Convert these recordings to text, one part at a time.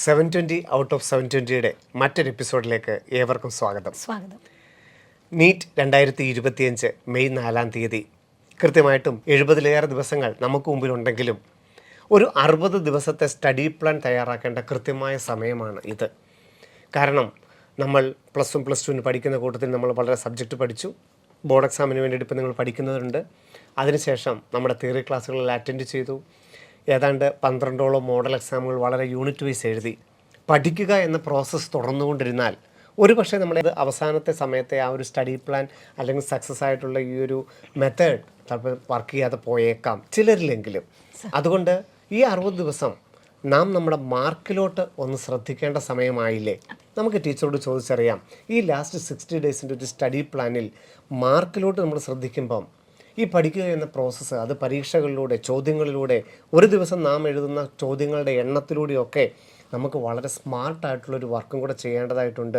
720 out of 720യുടെ മറ്റൊരു എപ്പിസോഡിലേക്ക് ഏവർക്കും സ്വാഗതം. നീറ്റ് 2025 മെയ് 4-ാം തീയതി കൃത്യമായിട്ടും 70-ലേറെ ദിവസങ്ങൾ നമുക്ക് മുമ്പിലുണ്ടെങ്കിലും ഒരു 60 ദിവസത്തെ സ്റ്റഡി പ്ലാൻ തയ്യാറാക്കേണ്ട കൃത്യമായ സമയമാണ് ഇത്. കാരണം നമ്മൾ പ്ലസ് 1 പ്ലസ് 2 പഠിക്കുന്ന കൂട്ടത്തിൽ നമ്മൾ വളരെ സബ്ജക്റ്റ് പഠിച്ചു. ബോർഡ് എക്സാമിന് വേണ്ടിയിട്ട് ഇപ്പോൾ നിങ്ങൾ പഠിക്കുന്നവരുണ്ട്. അതിനുശേഷം നമ്മുടെ തിയറി ക്ലാസ്സുകളിൽ അറ്റൻഡ് ചെയ്തു. ഏതാണ്ട് 12ഓളം മോഡൽ എക്സാമുകൾ വളരെ യൂണിറ്റ് വൈസ് എഴുതി. പഠിക്കുക എന്ന പ്രോസസ്സ് തുടർന്നുകൊണ്ടിരുന്നാൽ ഒരു പക്ഷേ നമ്മുടെ അവസാനത്തെ സമയത്തെ ആ ഒരു സ്റ്റഡി പ്ലാൻ അല്ലെങ്കിൽ സക്സസ് ആയിട്ടുള്ള ഈ ഒരു മെത്തേഡ് ചിലപ്പോൾ വർക്ക് ചെയ്യാതെ പോയേക്കാം ചിലരിലെങ്കിലും. അതുകൊണ്ട് ഈ 60 ദിവസം നാം നമ്മുടെ മാർക്കിലോട്ട് ഒന്ന് ശ്രദ്ധിക്കേണ്ട സമയമായില്ലേ? നമുക്ക് ടീച്ചറോട് ചോദിച്ചറിയാം, ഈ ലാസ്റ്റ് 60 ഡേയ്സിൻ്റെ ഒരു സ്റ്റഡി പ്ലാനിൽ മാർക്കിലോട്ട് നമ്മൾ ശ്രദ്ധിക്കുമ്പം ഈ പഠിക്കുക എന്ന പ്രോസസ്സ് അത് പരീക്ഷകളിലൂടെ ചോദ്യങ്ങളിലൂടെ ഒരു ദിവസം നാം എഴുതുന്ന ചോദ്യങ്ങളുടെ എണ്ണത്തിലൂടെയൊക്കെ നമുക്ക് വളരെ സ്മാർട്ടായിട്ടുള്ളൊരു വർക്കും കൂടെ ചെയ്യേണ്ടതായിട്ടുണ്ട്.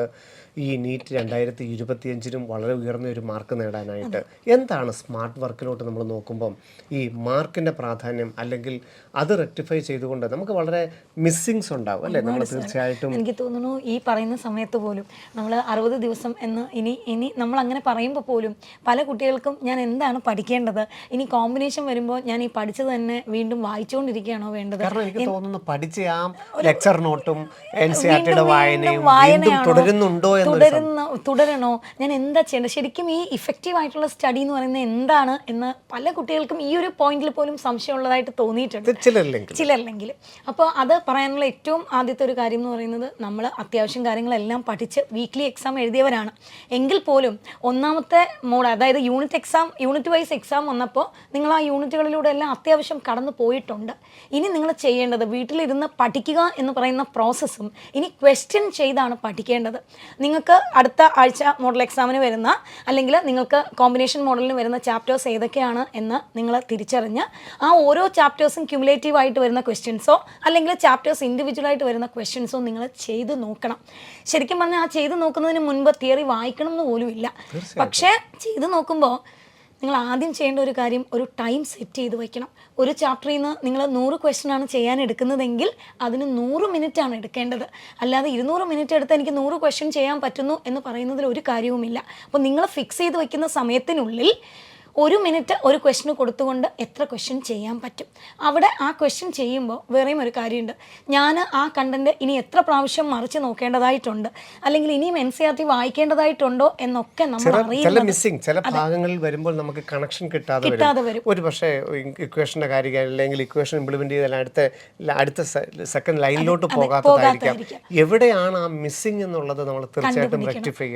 ഈ നീറ്റ് 2025-നും വളരെ ഉയർന്ന ഒരു മാർക്ക് നേടാനായിട്ട് എന്താണ് സ്മാർട്ട് വർക്കിലോട്ട് നമ്മൾ നോക്കുമ്പം ഈ മാർക്കിൻ്റെ പ്രാധാന്യം അല്ലെങ്കിൽ അത് റെക്ടിഫൈ ചെയ്തുകൊണ്ട് നമുക്ക് വളരെ മിസ്സിങ്സ് ഉണ്ടാവും അല്ലേ? നമ്മൾ തീർച്ചയായിട്ടും എനിക്ക് തോന്നുന്നു ഈ പറയുന്ന സമയത്ത് പോലും നമ്മൾ 60 ദിവസം എന്ന് ഇനി നമ്മൾ അങ്ങനെ പറയുമ്പോൾ പോലും പല കുട്ടികൾക്കും ഞാൻ എന്താണ് പഠിക്കേണ്ടത്, ഇനി കോമ്പിനേഷൻ വരുമ്പോൾ ഞാൻ ഈ പഠിച്ചത് തന്നെ വീണ്ടും വായിച്ചുകൊണ്ടിരിക്കുകയാണോ വേണ്ടത്? കാരണം എനിക്ക് തോന്നുന്നു പഠിച്ച ആ ലെക്ചർ നോട്ടും NCERTയുടെ വായനയും തുടരണോ, ഞാൻ എന്താ ചെയ്യേണ്ടത്, ശരിക്കും ഈ ഇഫക്റ്റീവ് ആയിട്ടുള്ള സ്റ്റഡി എന്ന് പറയുന്നത് എന്താണ് എന്ന് പല കുട്ടികൾക്കും ഈ ഒരു പോയിന്റിൽ പോലും സംശയമുള്ളതായിട്ട് തോന്നിയിട്ടുണ്ട് ചിലരിലെങ്കിലും. അപ്പോൾ അത് പറയാനുള്ള ഏറ്റവും ആദ്യത്തെ ഒരു കാര്യം എന്ന് പറയുന്നത്, നമ്മൾ അത്യാവശ്യം കാര്യങ്ങളെല്ലാം പഠിച്ച് വീക്ക്ലി എക്സാം എഴുതിയവരാണ് എങ്കിൽ പോലും ഒന്നാമത്തെ മോഡ് അതായത് യൂണിറ്റ് വൈസ് എക്സാം വന്നപ്പോൾ നിങ്ങൾ ആ യൂണിറ്റുകളിലൂടെ എല്ലാം അത്യാവശ്യം കടന്നു പോയിട്ടുണ്ട്. ഇനി നിങ്ങൾ ചെയ്യേണ്ടത് വീട്ടിലിരുന്ന് പഠിക്കുക എന്ന് പറയുന്ന പ്രോസസ്സും ഇനി ക്വസ്റ്റ്യൻ ചെയ്താണ് പഠിക്കേണ്ടത്. നിങ്ങൾക്ക് അടുത്ത ആഴ്ച മോഡൽ എക്സാമിന് വരുന്ന അല്ലെങ്കിൽ നിങ്ങൾക്ക് കോമ്പിനേഷൻ മോഡലിന് വരുന്ന ചാപ്റ്റേഴ്സ് ഏതൊക്കെയാണ് എന്ന് നിങ്ങൾ തിരിച്ചറിഞ്ഞ് ആ ഓരോ ചാപ്റ്റേഴ്സും ക്യുമുലേറ്റീവ് ആയിട്ട് വരുന്ന ക്വസ്റ്റ്യൻസോ അല്ലെങ്കിൽ ചാപ്റ്റേഴ്സ് ഇൻഡിവിജ്വലായിട്ട് വരുന്ന ക്വസ്റ്റ്യൻസോ നിങ്ങൾ ചെയ്ത് നോക്കണം. ശരിക്കും പറഞ്ഞാൽ ആ ചെയ്ത് നോക്കുന്നതിന് മുൻപ് തിയറി വായിക്കണം എന്ന് പോലും ഇല്ല. പക്ഷേ ചെയ്ത് നോക്കുമ്പോൾ നിങ്ങൾ ആദ്യം ചെയ്യേണ്ട ഒരു കാര്യം, ഒരു ടൈം സെറ്റ് ചെയ്ത് വയ്ക്കണം. ഒരു ചാപ്റ്ററിൽ നിന്ന് നിങ്ങൾ 100 ക്വസ്റ്റ്യനാണ് ചെയ്യാൻ എടുക്കുന്നതെങ്കിൽ അതിന് 100 മിനിറ്റാണ് എടുക്കേണ്ടത്. അല്ലാതെ 200 മിനിറ്റ് എടുത്ത് എനിക്ക് 100 ക്വസ്റ്റ്യൻ ചെയ്യാൻ പറ്റുന്നു എന്ന് പറയുന്നതിൽ ഒരു കാര്യവുമില്ല. അപ്പോൾ നിങ്ങൾ ഫിക്സ് ചെയ്ത് വയ്ക്കുന്ന സമയത്തിനുള്ളിൽ 1 മിനിറ്റ് ഒരു ക്വസ്റ്റ്യന് കൊടുത്തുകൊണ്ട് എത്ര ക്വസ്റ്റ്യൻ ചെയ്യാൻ പറ്റും. അവിടെ ആ ക്വസ്റ്റ്യൻ ചെയ്യുമ്പോൾ വേറെയും ഒരു കാര്യമുണ്ട്. ഞാൻ ആ കണ്ടന്റ് ഇനി എത്ര പ്രാവശ്യം മറിച്ച് നോക്കേണ്ടതായിട്ടുണ്ട്, അല്ലെങ്കിൽ ഇനിയും NCERT വായിക്കേണ്ടതായിട്ടുണ്ടോ എന്നൊക്കെ നമ്മൾ അറിയുന്നത്. ചില ഭാഗങ്ങളിൽ വരുമ്പോൾ നമുക്ക് കണക്ഷൻ കിട്ടാതെ വരും. ഒരു പക്ഷേ ഇക്വേഷൻ്റെ കാര്യം അല്ലെങ്കിൽ ഇക്വേഷൻ ഇംപ്ലിമെന്റ് ചെയ്താൽ അടുത്ത സെക്കൻഡ് ലൈനിലോട്ട് പോകാത്തതായിരിക്കാം. എവിടെയാണ് ആ മിസ്സിംഗ് എന്നുള്ളത് നമ്മൾ തീർച്ചയായിട്ടും റെക്ടിഫൈ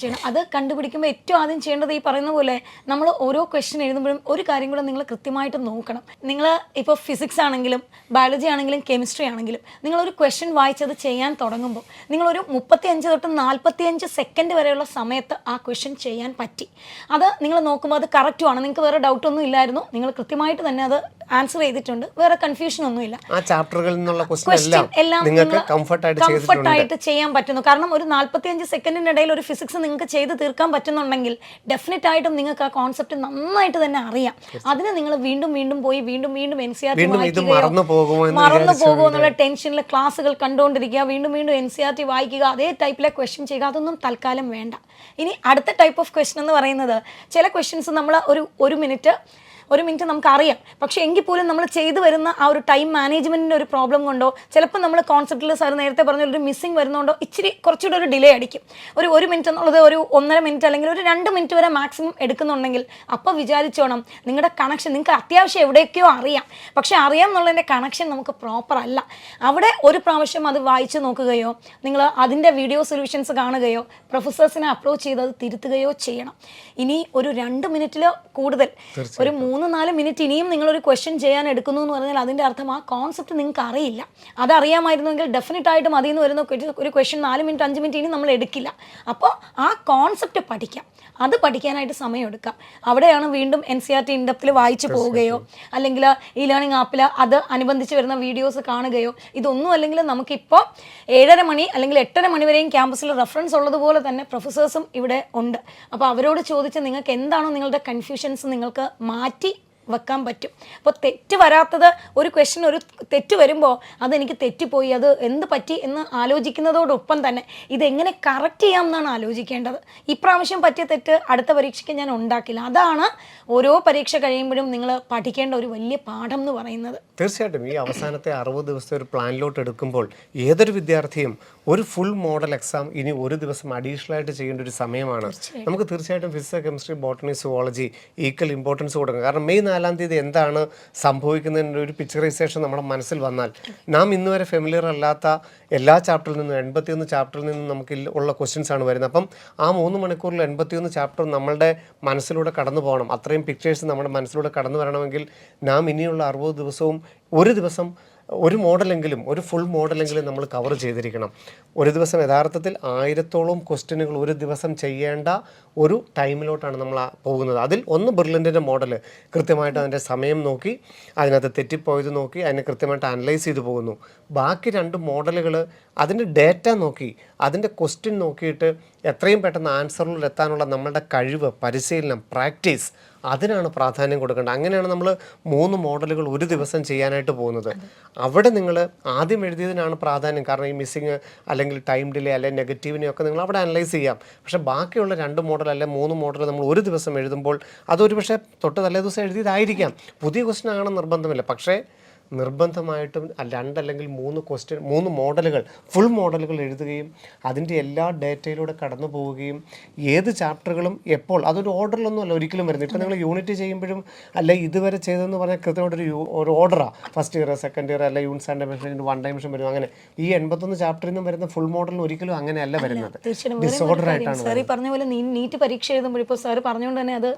ചെയ്യണം. അത് കണ്ടുപിടിക്കുമ്പോൾ ഏറ്റവും ആദ്യം ചെയ്യേണ്ടത് ഈ പറയുന്ന പോലെ നമ്മൾ ഓരോ ക്വസ്റ്റ്യൻ എഴുതുമ്പോഴും ഒരു കാര്യം കൂടെ നിങ്ങൾ കൃത്യമായിട്ട് നോക്കണം. നിങ്ങൾ ഇപ്പോൾ ഫിസിക്സ് ആണെങ്കിലും ബയോളജി ആണെങ്കിലും കെമിസ്ട്രി ആണെങ്കിലും നിങ്ങളൊരു ക്വസ്റ്റ്യൻ വായിച്ചത് ചെയ്യാൻ തുടങ്ങുമ്പോൾ നിങ്ങളൊരു 35 തൊട്ട് 45 സെക്കൻഡ് വരെയുള്ള സമയത്ത് ആ ക്വസ്റ്റ്യൻ ചെയ്യാൻ പറ്റി. അത് നിങ്ങൾ നോക്കുമ്പോൾ അത് കറക്റ്റുമാണ്, നിങ്ങൾക്ക് വേറെ ഡൗട്ടൊന്നും ഇല്ലായിരുന്നു, നിങ്ങൾ കൃത്യമായിട്ട് തന്നെ അത് ആൻസർ ചെയ്തിട്ടുണ്ട്, വേറെ കൺഫ്യൂഷൻ ഒന്നുമില്ല. ആ ചാപ്റ്ററുകളിൽ നിന്നുള്ള ക്വസ്റ്റ്യൻ എല്ലാം നിങ്ങൾക്ക് കംഫർട്ടായിട്ട് ചെയ്യാൻ പറ്റുന്നു. കാരണം ഒരു 45 സെക്കൻഡിന്റെ ഇടയിൽ ഒരു ഫിസിക്സ് നിങ്ങൾക്ക് ചെയ്ത് തീർക്കാൻ പറ്റുന്നുണ്ടെങ്കിൽ ഡെഫിനറ്റ് ആയിട്ടും നിങ്ങൾക്ക് ആ കോൺസെപ്റ്റ് നന്നായിട്ട് തന്നെ അറിയാം. അതിന് നിങ്ങൾ വീണ്ടും പോയി വീണ്ടും NCERT മറന്നു പോകുമോ എന്നുള്ള ടെൻഷനിൽ ക്ലാസ്സുകൾ കണ്ടുകൊണ്ടിരിക്കുക, വീണ്ടും NCERT വായിക്കുക, അതേ ടൈപ്പിലെ ക്വസ്റ്റ്യൻ ചെയ്യുക, അതൊന്നും തൽക്കാലം വേണ്ട. ഇനി അടുത്ത ടൈപ്പ് ഓഫ് ക്വസ്റ്റ്യൻ എന്ന് പറയുന്നത്, ചില ക്വസ്റ്റ്യൻസ് നമ്മൾ ഒരു മിനിറ്റ് നമുക്കറിയാം, പക്ഷേ എങ്കിൽ പോലും നമ്മൾ ചെയ്തു വരുന്ന ആ ഒരു ടൈം മാനേജ്മെൻറ്റിൻ്റെ ഒരു പ്രോബ്ലം കൊണ്ടോ ചിലപ്പോൾ നമ്മൾ കോൺസെപ്റ്റിൽ സാർ നേരത്തെ പറഞ്ഞ ഒരു മിസ്സിങ് വരുന്നതുകൊണ്ടോ കുറച്ചുകൂടെ ഒരു ഡിലേ അടിക്കും. ഒരു മിനിറ്റ് എന്നുള്ളത് ഒരു 1.5 മിനിറ്റ് അല്ലെങ്കിൽ ഒരു 2 മിനിറ്റ് വരെ മാക്സിമം എടുക്കുന്നുണ്ടെങ്കിൽ അപ്പോൾ വിചാരിച്ചോണം നിങ്ങളുടെ കണക്ഷൻ നിങ്ങൾക്ക് അത്യാവശ്യം എവിടെയൊക്കെയോ അറിയാം, പക്ഷേ അറിയാം എന്നുള്ളതിൻ്റെ കണക്ഷൻ നമുക്ക് പ്രോപ്പർ അല്ല. അവിടെ ഒരു പ്രാവശ്യം അത് വായിച്ച് നോക്കുകയോ നിങ്ങൾ അതിൻ്റെ വീഡിയോ സൊല്യൂഷൻസ് കാണുകയോ പ്രൊഫസേഴ്സിനെ അപ്രോച്ച് ചെയ്ത് അത് തിരുത്തുകയോ ചെയ്യണം. ഇനി ഒരു 2 മിനിറ്റിൽ കൂടുതൽ ഒരു 3-4 മിനിറ്റ് ഇനിയും നിങ്ങളൊരു ക്വസ്റ്റ്യൻ ചെയ്യാൻ എടുക്കുന്നു എന്ന് പറഞ്ഞാൽ അതിൻ്റെ അർത്ഥം ആ കോൺസെപ്റ്റ് നിങ്ങൾക്ക് അറിയില്ല. അതറിയാമായിരുന്നെങ്കിൽ ഡെഫിനറ്റ് ആയിട്ടും അതിൽ നിന്ന് വരുന്ന ഒരു ക്വസ്റ്റ്യൻ 4 മിനിറ്റ് 5 മിനിറ്റ് ഇനി നമ്മൾ എടുക്കില്ല. അപ്പോൾ ആ കോൺസെപ്റ്റ് പഠിക്കാം, അത് പഠിക്കാനായിട്ട് സമയം എടുക്കാം. അവിടെയാണ് വീണ്ടും NCERT ഇൻഡെപ്തിൽ വായിച്ചു പോവുകയോ അല്ലെങ്കിൽ ഈ ലേണിംഗ് ആപ്പിൽ അത് അനുബന്ധിച്ച് വരുന്ന വീഡിയോസ് കാണുകയോ, ഇതൊന്നും അല്ലെങ്കിൽ നമുക്കിപ്പോൾ 7:30 മണി അല്ലെങ്കിൽ 8:30 മണി വരെയും ക്യാമ്പസിൽ റെഫറൻസ് ഉള്ളതുപോലെ തന്നെ പ്രൊഫസേഴ്സും ഇവിടെ ഉണ്ട്. അപ്പോൾ അവരോട് ചോദിച്ച് നിങ്ങൾക്ക് എന്താണോ നിങ്ങളുടെ കൺഫ്യൂഷൻസ് നിങ്ങൾക്ക് മാറ്റി വെക്കാൻ പറ്റും. അപ്പോൾ തെറ്റ് വരാത്തത് ഒരു ക്വസ്റ്റ്യൻ ഒരു തെറ്റ് വരുമ്പോൾ അതെനിക്ക് തെറ്റിപ്പോയി, അത് എന്ത് പറ്റി എന്ന് ആലോചിക്കുന്നതോടൊപ്പം തന്നെ ഇതെങ്ങനെ കറക്റ്റ് ചെയ്യാം എന്നാണ് ആലോചിക്കേണ്ടത്. ഇപ്രാവശ്യം പറ്റിയ തെറ്റ് അടുത്ത പരീക്ഷയ്ക്ക് ഞാൻ ഉണ്ടാക്കില്ല. അതാണ് ഓരോ പരീക്ഷ കഴിയുമ്പോഴും നിങ്ങൾ പഠിക്കേണ്ട ഒരു വലിയ പാഠം എന്ന് പറയുന്നത്. തീർച്ചയായിട്ടും ഈ അവസാനത്തെ 60 ദിവസത്തെ ഒരു പ്ലാനിലോട്ട് എടുക്കുമ്പോൾ ഏതൊരു വിദ്യാർത്ഥിയും ഒരു ഫുൾ മോഡൽ എക്സാം ഇനി ഒരു ദിവസം അഡീഷണൽ ആയിട്ട് ചെയ്യേണ്ട ഒരു സമയമാണ്. നമുക്ക് തീർച്ചയായിട്ടും physics, chemistry, botany, zoology equal importance കൊടുക്കണം. കാരണം മെയ് 4-ാം തീയതി എന്താണ് സംഭവിക്കുന്നതിൻ്റെ ഒരു പിക്ചറൈസേഷൻ നമ്മുടെ മനസ്സിൽ വന്നാൽ നാം ഇന്ന് വരെ ഫെമിലിയർ അല്ലാത്ത എല്ലാ ചാപ്റ്ററിൽ നിന്നും 81 ചാപ്റ്ററിൽ നിന്നും നമുക്ക് ഉള്ള ക്വസ്റ്റ്യൻസ് ആണ് വരുന്നത്. അപ്പം ആ 3 മണിക്കൂറിൽ 81 ചാപ്റ്റർ നമ്മളുടെ മനസ്സിലൂടെ കടന്നു പോകണം. അത്രയും പിക്ചേഴ്സ് നമ്മുടെ മനസ്സിലൂടെ കടന്നു വരണമെങ്കിൽ നാം ഇനിയുള്ള 60 ദിവസവും ഒരു ദിവസം ഒരു മോഡലെങ്കിലും, ഒരു ഫുൾ മോഡലെങ്കിലും നമ്മൾ കവർ ചെയ്തിരിക്കണം. ഒരു ദിവസം യഥാർത്ഥത്തിൽ 1000-ഓളം ക്വസ്റ്റ്യനുകൾ ഒരു ദിവസം ചെയ്യേണ്ട ഒരു ടൈമിലോട്ടാണ് നമ്മൾ പോകുന്നത്. അതിൽ ഒന്ന് ബെർലിൻ്റെ മോഡൽ കൃത്യമായിട്ട് അതിൻ്റെ സമയം നോക്കി, അതിനകത്ത് തെറ്റിപ്പോയത് നോക്കി, അതിനെ കൃത്യമായിട്ട് അനലൈസ് ചെയ്തു പോകുന്നു. ബാക്കി 2 മോഡലുകൾ അതിൻ്റെ ഡേറ്റ നോക്കി, അതിൻ്റെ ക്വസ്റ്റ്യൻ നോക്കിയിട്ട് എത്രയും പെട്ടെന്ന് ആൻസറിൽ എത്താനുള്ള നമ്മളുടെ കഴിവ്, പരിശീലനം, പ്രാക്ടീസ്, അതിനാണ് പ്രാധാന്യം കൊടുക്കേണ്ടത്. അങ്ങനെയാണ് നമ്മൾ 3 മോഡലുകൾ ഒരു ദിവസം ചെയ്യാനായിട്ട് പോകുന്നത്. അവിടെ നിങ്ങൾ ആദ്യം എഴുതിയതിനാണ് പ്രാധാന്യം. കാരണം ഈ മിസ്സിങ് അല്ലെങ്കിൽ ടൈം ഡിലേ അല്ലെങ്കിൽ നെഗറ്റീവിനെയൊക്കെ നിങ്ങൾ അവിടെ അനലൈസ് ചെയ്യാം. പക്ഷേ ബാക്കിയുള്ള 2 മോഡൽ അല്ലെങ്കിൽ 3 മോഡൽ നമ്മൾ ഒരു ദിവസം എഴുതുമ്പോൾ അതൊരു പക്ഷേ തൊട്ട് തലേ ദിവസം എഴുതിയതായിരിക്കാം. പുതിയ ക്വസ്റ്റ്യൻ ആകണം നിർബന്ധമില്ല. പക്ഷേ നിർബന്ധമായിട്ടും 2 അല്ലെങ്കിൽ 3 മോഡലുകൾ, ഫുൾ മോഡലുകൾ എഴുതുകയും അതിൻ്റെ എല്ലാ ഡേറ്റയിലൂടെ കടന്നു പോവുകയും ഏത് ചാപ്റ്ററുകളും എപ്പോൾ, അതൊരു ഓർഡറിലൊന്നും അല്ല ഒരിക്കലും വരുന്നത്. ഇപ്പോൾ നിങ്ങൾ യൂണിറ്റ് ചെയ്യുമ്പോഴും അല്ല ഇതുവരെ ചെയ്തതെന്ന് പറഞ്ഞാൽ കൃത്യമായിട്ടൊരു ഓർഡറാണ്. ഫസ്റ്റ് ഇയർ, സെക്കൻഡ് ഇയർ, അല്ല യൂണിറ്റ്സ് ആൻഡ് ഡയമെൻഷൻ, 1 ഡയമെൻഷൻ വരും. അങ്ങനെ ഈ 81 ചാപ്റ്ററിൽ നിന്നും വരുന്ന ഫുൾ മോഡലിന് ഒരിക്കലും അങ്ങനെയല്ല വരുന്നത്. ഡിസോർഡർ ആയിട്ടാണ്. സാർ ഈ പറഞ്ഞ പോലെ നീറ്റ് പരീക്ഷ എഴുതുമ്പോൾ ഇപ്പോൾ സാർ പറഞ്ഞുകൊണ്ട് തന്നെ അത്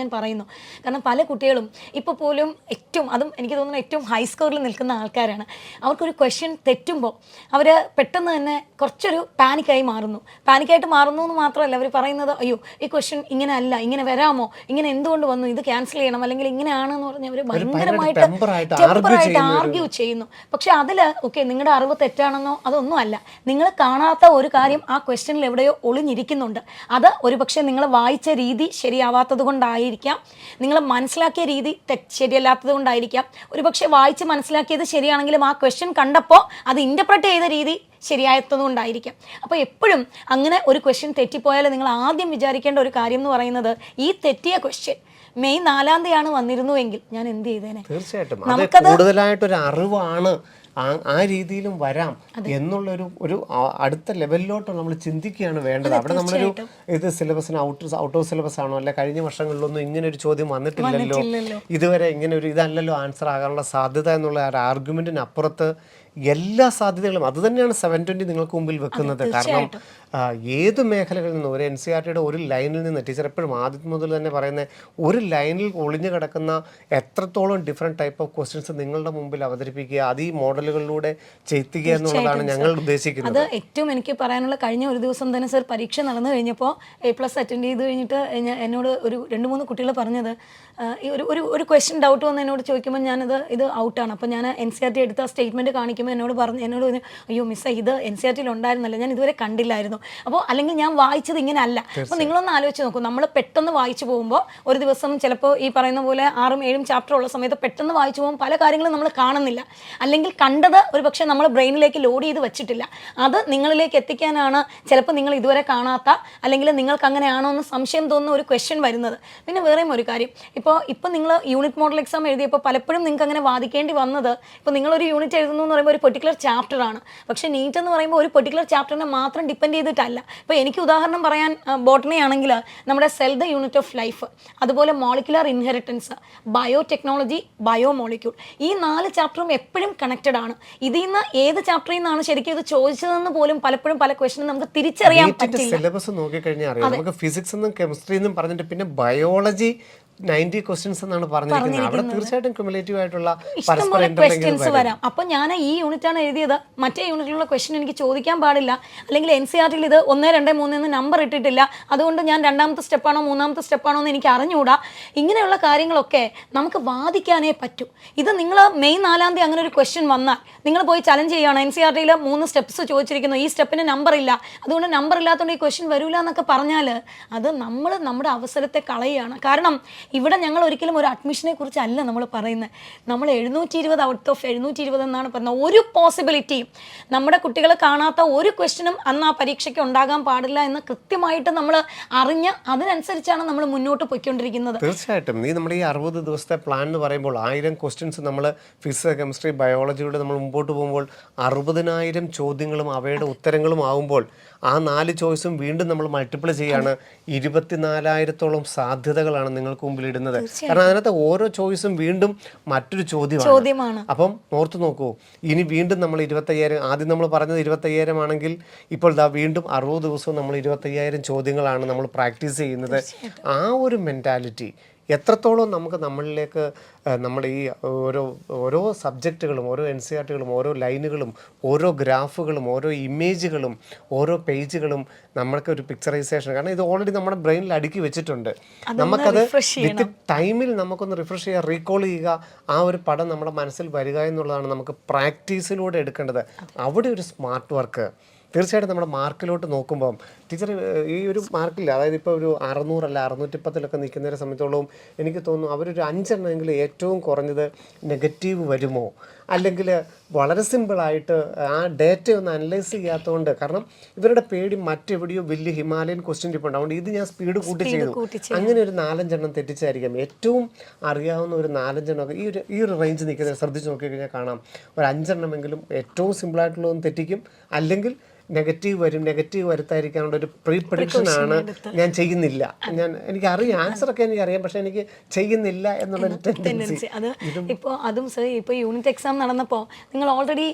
ഞാൻ പറയുന്നു. കാരണം പല കുട്ടികളും ഇപ്പോൾ പോലും ഏറ്റവും, അതും എനിക്ക് തോന്നുന്നു ഏറ്റവും ഹൈ സ്കോറിൽ നിൽക്കുന്ന ആൾക്കാരാണ്. അവർക്കൊരു ക്വസ്റ്റ്യൻ തെറ്റുമ്പോൾ അവർ പെട്ടെന്ന് തന്നെ കുറച്ചൊരു പാനിക്കായി മാറുന്നു. പാനിക്കായിട്ട് മാറുന്നു എന്ന് മാത്രമല്ല, അവർ പറയുന്നത് അയ്യോ ഈ ക്വസ്റ്റ്യൻ ഇങ്ങനെ അല്ല, ഇങ്ങനെ വരാമോ, ഇങ്ങനെ എന്തുകൊണ്ട് വന്നു, ഇത് ക്യാൻസൽ ചെയ്യണം, അല്ലെങ്കിൽ ഇങ്ങനെയാണെന്ന് പറഞ്ഞ് അവർ ഭയങ്കരമായിട്ട് ടെമ്പറായിട്ട് ആർഗ്യൂ ചെയ്യുന്നു. പക്ഷെ അതിൽ ഓക്കെ നിങ്ങളുടെ അറിവ് തെറ്റാണെന്നോ അതൊന്നും അല്ല. നിങ്ങൾ കാണാത്ത ഒരു കാര്യം ആ ക്വസ്റ്റ്യനിൽ എവിടെയോ ഒളിഞ്ഞിരിക്കുന്നുണ്ട്. അത് ഒരുപക്ഷെ നിങ്ങൾ വായിച്ച രീതി ശരിയാവാത്തത് കൊണ്ടായിരിക്കാം, നിങ്ങൾ മനസ്സിലാക്കിയ രീതി ശരിയല്ലാത്തത് കൊണ്ടായിരിക്കാം. ഒരുപക്ഷെ വായിച്ച് മനസ്സിലാക്കിയത് ശരിയാണെങ്കിലും ആ ക്വസ്റ്റ്യൻ കണ്ടപ്പോൾ അത് ഇൻ്റർപ്രറ്റ് ചെയ്ത രീതി ശരിയായതുകൊണ്ടായിരിക്കാം. അപ്പോൾ എപ്പോഴും അങ്ങനെ ഒരു ക്വസ്റ്റ്യൻ തെറ്റിപ്പോയാൽ നിങ്ങൾ ആദ്യം വിചാരിക്കേണ്ട ഒരു കാര്യം എന്ന് പറയുന്നത് ഈ തെറ്റിയ ക്വസ്റ്റ്യൻ മെയ് 4-ാം തീയതിയാണ് വന്നിരുന്നുവെങ്കിൽ ഞാൻ എന്ത് ചെയ്തേനെ. തീർച്ചയായിട്ടും നമുക്കത് കൂടുതലായിട്ടൊരു അറിവാണ്, ആ രീതിയിലും വരാം എന്നുള്ളൊരു അടുത്ത ലെവലിലോട്ട് നമ്മൾ ചിന്തിക്കുകയാണ് വേണ്ടത്. അവിടെ നമ്മളൊരു ഇത് സിലബസിന് ഔട്ട് ഓഫ് സിലബസ് ആണോ, അല്ല കഴിഞ്ഞ വർഷങ്ങളിലൊന്നും ഇങ്ങനെ ഒരു ചോദ്യം വന്നിട്ടില്ലല്ലോ, ഇതുവരെ ഇങ്ങനെ ഒരു ഇതല്ലല്ലോ ആൻസർ ആകാനുള്ള സാധ്യത എന്നുള്ള ഒരു ആർഗ്യുമെന്റിനപ്പുറത്ത് എല്ലാ സാധ്യതകളും അത് തന്നെയാണ് 720 നിങ്ങൾക്ക് മുമ്പിൽ വെക്കുന്നത്. കാരണം ഏത് മേഖലകളിൽ നിന്ന് ഒരു NCERT-യുടെ ഒരു ലൈനിൽ നിന്ന്, ടീച്ചർ എപ്പോഴും ആദ്യം മുതൽ തന്നെ പറയുന്ന ഒരു ലൈനിൽ ഒളിഞ്ഞു കിടക്കുന്ന എത്രത്തോളം ഡിഫറെൻറ്റ് ടൈപ്പ് ഓഫ് ക്വസ്റ്റ്യൻസ് നിങ്ങളുടെ മുമ്പിൽ അവതരിപ്പിക്കുക, അത് ഈ മോഡലുകളിലൂടെ ചെയ്യിക്കുക എന്നുള്ളതാണ് ഞങ്ങൾ ഉദ്ദേശിക്കുന്നത്. അത് ഏറ്റവും എനിക്ക് പറയാനുള്ള, കഴിഞ്ഞ ഒരു ദിവസം തന്നെ സർ പരീക്ഷ നടന്നു കഴിഞ്ഞപ്പോൾ A+ അറ്റൻഡ് ചെയ്ത് കഴിഞ്ഞിട്ട് എന്നോട് ഒരു 2-3 കുട്ടികൾ പറഞ്ഞത് ഒരു ക്വസ്റ്റ്യൻ ഡൗട്ട് വന്ന് എന്നോട് ചോദിക്കുമ്പോൾ ഇത് ഔട്ടാണ്. അപ്പോൾ ഞാൻ NCERT എടുത്ത സ്റ്റേറ്റ്മെൻറ്റ് കാണിക്കുമ്പോൾ എന്നോട് പറഞ്ഞു അയ്യോ മിസ്സേ ഇത് NCERT-ൽ ഉണ്ടായിരുന്നല്ലോ, ഞാൻ ഇതുവരെ കണ്ടില്ലായിരുന്നു. അപ്പോൾ അല്ലെങ്കിൽ ഞാൻ വായിച്ചത് ഇങ്ങനെ അല്ല. അപ്പോൾ നിങ്ങളൊന്ന് ആലോചിച്ച് നോക്കൂ, നമ്മൾ പെട്ടെന്ന് വായിച്ചു പോകുമ്പോൾ ഒരു ദിവസം ചിലപ്പോൾ ഈ പറയുന്ന പോലെ 6-7 ചാപ്റ്റർ ഉള്ള സമയത്ത് പെട്ടെന്ന് വായിച്ചു പോകുമ്പോൾ പല കാര്യങ്ങളും നമ്മൾ കാണുന്നില്ല, അല്ലെങ്കിൽ കണ്ടത് ഒരു പക്ഷേ നമ്മൾ ബ്രെയിനിലേക്ക് ലോഡ് ചെയ്ത് വെച്ചിട്ടില്ല. അത് നിങ്ങളിലേക്ക് എത്തിക്കാനാണ് ചിലപ്പോൾ നിങ്ങൾ ഇതുവരെ കാണാത്ത, അല്ലെങ്കിൽ നിങ്ങൾക്ക് അങ്ങനെയാണോ എന്ന് സംശയം തോന്നുന്ന ഒരു ക്വസ്റ്റ്യൻ വരുന്നത്. പിന്നെ വേറെയും ഒരു കാര്യം, ഇപ്പോൾ നിങ്ങൾ യൂണിറ്റ് മോഡൽ എക്സാം എഴുതിയപ്പോൾ പലപ്പോഴും നിങ്ങൾക്ക് അങ്ങനെ വാദിക്കേണ്ടി വന്നത്, ഇപ്പോൾ നിങ്ങളൊരു യൂണിറ്റ് എഴുതുന്നു എന്ന് പറയുമ്പോൾ ഒരു പെർട്ടിക്കുലർ ചാപ്റ്ററാണ്. പക്ഷേ നീറ്റ് എന്ന് പറയുമ്പോൾ ഒരു പെർട്ടിക്കുലർ ചാപ്റ്ററിനെ മാത്രം ഡിപ്പെൻഡ് ചെയ്തിട്ടല്ല. ഇപ്പോൾ എനിക്ക് ഉദാഹരണം പറയാൻ ബോട്ടണി ആണെങ്കിൽ നമ്മുടെ cell the unit of life, അതുപോലെ മോളിക്കുലർ ഇൻഹെറിറ്റൻസ്, ബയോടെക്നോളജി, ബയോമോളിക്യൂൾ, ഈ 4 ചാപ്റ്ററും എപ്പോഴും കണക്റ്റഡ് ആണ്. ഇതിൽ നിന്ന് ഏത് ചാപ്റ്ററിൽ നിന്നാണ് ശരിക്കും ഇത് ചോദിച്ചതെന്ന് പോലും പലപ്പോഴും പല ക്വസ്റ്റനും നമുക്ക് തിരിച്ചറിയാൻ പറ്റില്ല. സിലബസ് നോക്കിക്കഴിഞ്ഞാൽ അറിയാം. നമുക്ക് ഫിസിക്സ് എന്നും കെമിസ്ട്രി എന്നും പറഞ്ഞിട്ട് പിന്നെ ബയോളജി 90 ക്വസ്റ്റ്യൻസ് എന്നാണ് പറഞ്ഞിരിക്കുന്നത്. അവിടെ തീർച്ചയായിട്ടും ക്യുമുലേറ്റീവ് ആയിട്ടുള്ള ക്വസ്റ്റ്യൻസ് വരാം. അപ്പോൾ ഞാൻ ഈ യൂണിറ്റാണ് എഴുതിയത്, മറ്റേ യൂണിറ്റിലുള്ള ക്വസ്റ്റ്യൻ എനിക്ക് ചോദിക്കാൻ പാടില്ല, അല്ലെങ്കിൽ NCERT-ൽ ഇത് 1, 2, 3 എന്ന് നമ്പർ ഇട്ടിട്ടില്ല, അതുകൊണ്ട് ഞാൻ 2ാമത്തെ സ്റ്റെപ്പാണോ 3ാമത്തെ സ്റ്റെപ്പാണോ എന്ന് എനിക്ക് അറിഞ്ഞുകൂടാ. ഇങ്ങനെയുള്ള കാര്യങ്ങളൊക്കെ നമുക്ക് വാദിക്കാനേ പറ്റൂ. ഇത് നിങ്ങൾ മെയ് 4-ാം തീയതി അങ്ങനെ ഒരു ക്വസ്റ്റ്യൻ വന്നാൽ നിങ്ങൾ പോയി ചലഞ്ച് ചെയ്യുകയാണ്, NCERT-ൽ 3 സ്റ്റെപ്സ് ചോദിച്ചിരിക്കുന്നു, ഈ സ്റ്റെപ്പിന് നമ്പർ ഇല്ല, അതുകൊണ്ട് നമ്പർ ഇല്ലാത്തതുകൊണ്ട് ഈ ക്വസ്റ്റ്യൻ വരില്ല എന്നൊക്കെ പറഞ്ഞാൽ അത് നമ്മൾ നമ്മുടെ അവസരത്തെ കളയുകയാണ്. കാരണം ഇവിടെ ഞങ്ങൾ ഒരിക്കലും ഒരു അഡ്മിഷനെ കുറിച്ചല്ല നമ്മൾ പറയുന്നത്. നമ്മൾ 720 ഔട്ട് ഓഫ് 720 എന്നാണ് പറയുന്നത്. ഒരു പോസിബിലിറ്റിയും നമ്മുടെ കുട്ടികൾ കാണാത്ത ഒരു ക്വസ്റ്റ്യനും അന്ന് ആ പരീക്ഷയ്ക്ക് ഉണ്ടാകാൻ പാടില്ല എന്ന് കൃത്യമായിട്ട് നമ്മൾ അറിഞ്ഞ് അതിനനുസരിച്ചാണ് നമ്മൾ മുന്നോട്ട് പോയിക്കൊണ്ടിരിക്കുന്നത്. തീർച്ചയായിട്ടും നീ നമ്മുടെ ഈ 60 ദിവസത്തെ പ്ലാൻ എന്ന് പറയുമ്പോൾ 1000 ക്വസ്റ്റ്യൻസ് നമ്മൾ ഫിസിക്സ്, കെമിസ്ട്രി, ബയോളജിയുടെ നമ്മൾ മുമ്പോട്ട് പോകുമ്പോൾ 60,000 ചോദ്യങ്ങളും അവയുടെ ഉത്തരങ്ങളും ആവുമ്പോൾ ആ 4 ചോയ്സും വീണ്ടും നമ്മൾ മൾട്ടിപ്ലൈ ചെയ്യാണ്. 24,000-ഓളം സാധ്യതകളാണ് നിങ്ങൾക്ക് മുമ്പിൽ ഇടുന്നത്. കാരണം അതിനകത്ത് ഓരോ ചോയ്സും വീണ്ടും മറ്റൊരു ചോദ്യമാണ്. അപ്പം ഓർത്ത് നോക്കൂ, ഇനി വീണ്ടും നമ്മൾ 25,000, ആദ്യം നമ്മൾ പറഞ്ഞത് 25,000 ആണെങ്കിൽ ഇപ്പോൾ വീണ്ടും 60 ദിവസവും നമ്മൾ 25,000 ചോദ്യങ്ങളാണ് നമ്മൾ പ്രാക്ടീസ് ചെയ്യുന്നത്. ആ ഒരു മെൻറ്റാലിറ്റി എത്രത്തോളം നമുക്ക് നമ്മളിലേക്ക് നമ്മുടെ ഈ ഓരോ സബ്ജക്റ്റുകളും, ഓരോ NCERTകളും, ഓരോ ലൈനുകളും, ഓരോ ഗ്രാഫുകളും, ഓരോ ഇമേജുകളും, ഓരോ പേജുകളും നമ്മൾക്ക് ഒരു പിക്ചറൈസേഷൻ, കാരണം ഇത് ഓൾറെഡി നമ്മുടെ ബ്രെയിനിൽ അടുക്കി വെച്ചിട്ടുണ്ട്. നമുക്കത് വിത്ത് ടൈമിൽ നമുക്കൊന്ന് റിഫ്രഷ് ചെയ്യുക, റീകോൾ ചെയ്യുക, ആ ഒരു പടം നമ്മുടെ മനസ്സിൽ വരിക എന്നുള്ളതാണ് നമുക്ക് പ്രാക്ടീസിലൂടെ എടുക്കേണ്ടത്. അവിടെ ഒരു സ്മാർട്ട് വർക്ക് തീർച്ചയായിട്ടും നമ്മുടെ മാർക്കിലോട്ട് നോക്കുമ്പം ടീച്ചർ ഈ ഒരു മാർക്കില്ല, അതായത് ഇപ്പോൾ ഒരു 600 അല്ല 610 നിൽക്കുന്നതിനെ സംബന്ധിച്ചോളം എനിക്ക് തോന്നുന്നു അവരൊരു 5 എണ്ണമെങ്കിലും ഏറ്റവും കുറഞ്ഞത് നെഗറ്റീവ് വരുമോ, അല്ലെങ്കിൽ വളരെ സിമ്പിളായിട്ട് ആ ഡേറ്റ ഒന്ന് അനലൈസ് ചെയ്യാത്തതുകൊണ്ട്, കാരണം ഇവരുടെ പേടി മറ്റെവിടെയോ വലിയ ഹിമാലയൻ ക്വസ്റ്റ്യൻ ഇരിപ്പുണ്ട്, അതുകൊണ്ട് ഇത് ഞാൻ സ്പീഡ് കൂട്ടി ചെയ്തു, അങ്ങനെ ഒരു 4-5 എണ്ണം തെറ്റിച്ചായിരിക്കാം. ഏറ്റവും അറിയാവുന്ന ഒരു 4-5 എണ്ണം ഈ ഒരു റേഞ്ച് നിൽക്കുന്നത് ശ്രദ്ധിച്ച് നോക്കിക്കഴിഞ്ഞാൽ കാണാം, ഒരു 5 എണ്ണമെങ്കിലും ഏറ്റവും സിമ്പിളായിട്ടുള്ളതൊന്നും തെറ്റിക്കും, അല്ലെങ്കിൽ നെഗറ്റീവ് വരുത്താതിരിക്കാനുള്ള ഒരു പ്രീ പ്രഡിക്ഷനാണ് ഞാൻ ചെയ്യുന്നില്ല. എനിക്കറിയാം ആൻസറൊക്കെ എനിക്കറിയാം, പക്ഷെ എനിക്ക് ചെയ്യുന്നില്ല എന്നുള്ളൊരു ടെൻഡൻസി. അത് ഇപ്പോൾ അതും സർ, ഇപ്പോൾ യൂണിറ്റ് എക്സാം നടന്നപ്പോൾ നിങ്ങൾ ഓൾറെഡി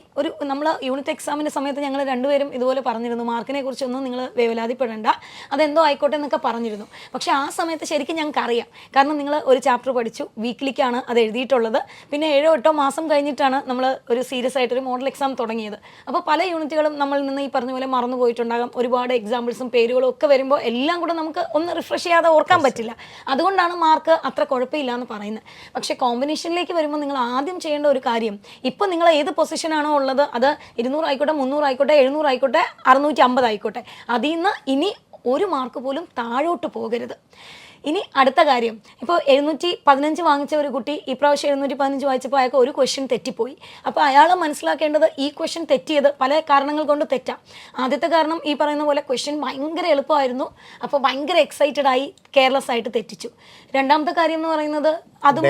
നമ്മൾ യൂണിറ്റ് എക്സാമിൻ്റെ സമയത്ത് ഞങ്ങൾ രണ്ടുപേരും ഇതുപോലെ പറഞ്ഞിരുന്നു, മാർക്കിനെ കുറിച്ചൊന്നും നിങ്ങൾ വേവലാതിപ്പെടേണ്ട, അതെന്തോ ആയിക്കോട്ടെ എന്നൊക്കെ പറഞ്ഞിരുന്നു. പക്ഷേ ആ സമയത്ത് ശരിക്കും ഞങ്ങൾക്ക് അറിയാം, കാരണം നിങ്ങൾ ഒരു ചാപ്റ്റർ പഠിച്ചു, വീക്കിലിക്കാണ് അത് എഴുതിയിട്ടുള്ളത്, പിന്നെ 7-8 മാസം കഴിഞ്ഞിട്ടാണ് നമ്മൾ ഒരു സീരിയസ് ആയിട്ടൊരു മോഡൽ എക്സാം തുടങ്ങിയത്. അപ്പോൾ പല യൂണിറ്റുകളും നമ്മളിൽ നിന്ന് ഈ പറഞ്ഞ പോലെ മറന്നു പോയിട്ടുണ്ടാകാം, ഒരുപാട് എക്സാമ്പിൾസും പേരുകളും ഒക്കെ വരുമ്പോൾ എല്ലാം കൂടെ നമുക്ക് ഒന്ന് റിഫ്രഷ് ചെയ്യാതെ ഓർക്കാൻ പറ്റില്ല. അതുകൊണ്ടാണ് മാർക്ക് അത്ര കുഴപ്പമില്ല എന്ന് പറയുന്നത്. പക്ഷേ കോമ്പിനേഷനിലേക്ക് വരുമ്പോൾ നിങ്ങൾ ആദ്യം ചെയ്യേണ്ട ഒരു കാര്യം, ഇപ്പോൾ നിങ്ങൾ ഏത് പൊസിഷനാണോ ഉള്ളത്, അത് 200 ആയിക്കോട്ടെ, 300 ആയിക്കോട്ടെ, 700 ആയിക്കോട്ടെ, 650 ആയിക്കോട്ടെ, അതിൽ നിന്ന് ഇനി ഒരു മാർക്ക് പോലും താഴോട്ട് പോകരുത്. ഇനി അടുത്ത കാര്യം, ഇപ്പോൾ 715 വാങ്ങിച്ച ഒരു കുട്ടി ഇപ്രാവശ്യം 715 വായിച്ചപ്പോൾ അയാൾക്ക് ഒരു ക്വസ്റ്റ്യൻ തെറ്റിപ്പോയി. അപ്പോൾ അയാൾ മനസ്സിലാക്കേണ്ടത് ഈ ക്വസ്റ്റ്യൻ തെറ്റിയത് പല കാരണങ്ങൾ കൊണ്ട് തെറ്റാം. ആദ്യത്തെ കാരണം ഈ പറയുന്ന പോലെ ക്വസ്റ്റ്യൻ ഭയങ്കര എളുപ്പമായിരുന്നു, അപ്പോൾ ഭയങ്കര എക്സൈറ്റഡ് ആയി കെയർലെസ് ആയിട്ട് തെറ്റിച്ചു. രണ്ടാമത്തെ കാര്യം എന്ന് പറയുന്നത് അതും